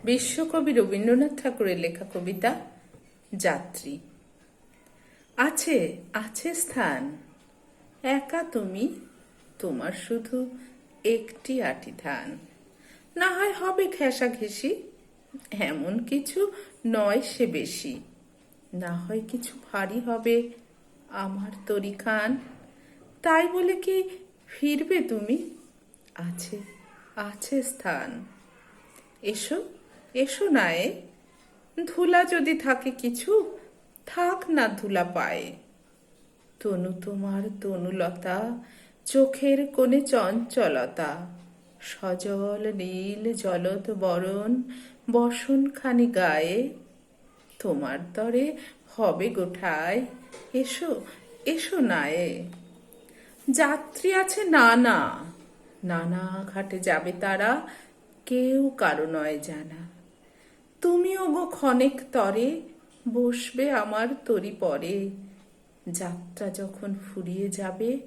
বিশ্বকবি রবীন্দ্রনাথ ঠাকুরের লেখা কবিতা যাত্রী। আছে আছে স্থান, একা তুমি, তোমার শুধু একটি আটি ধান। না হয় হবে ঘেঁষাঘেঁষি, এমন কিছু নয় সে বেশি। না হয় কিছু ভারী হবে আমার তরি খান। তাই বলে কি ফিরবে তুমি? আছে আছে স্থান। এসো এসো না এ, ধুলা যদি থাকে কিছু, থাক না ধুলা পায়ে। তনু তোমার তনুলতা, চোখের কোণে চঞ্চলতা, সজল নীল জলদ বরণ বসনখানি গায়ে। তোমার তরে হবে গোঠায়, এসো এসো না এ। যাত্রী আছে নানা, নানা ঘাটে যাবে তারা, কেউ কারো নয় জানা। তুমিও গো ক্ষণেক তরে বসবে আমার তরি পরে। যাত্রা যখন ফুরিয়ে যাবে,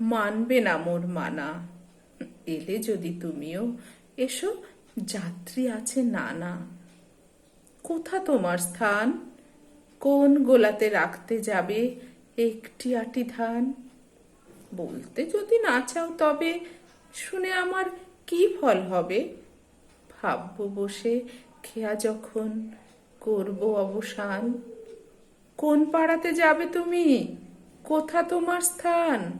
মানবে না মোর মানা। এলে যদি তুমিও, এসো, যাত্রী আছে নানা। কোথা তোমার স্থান? কোন গোলাতে রাখতে যাবে একটি আটি ধান? বলতে যদি না চাও তবে, শুনে আমার কি ফল হবে? ভাববো বসে খেয়া যখন করব অবসান। কোন পাড়াতে যাবে তুমি? কোথা তোমার স্থান?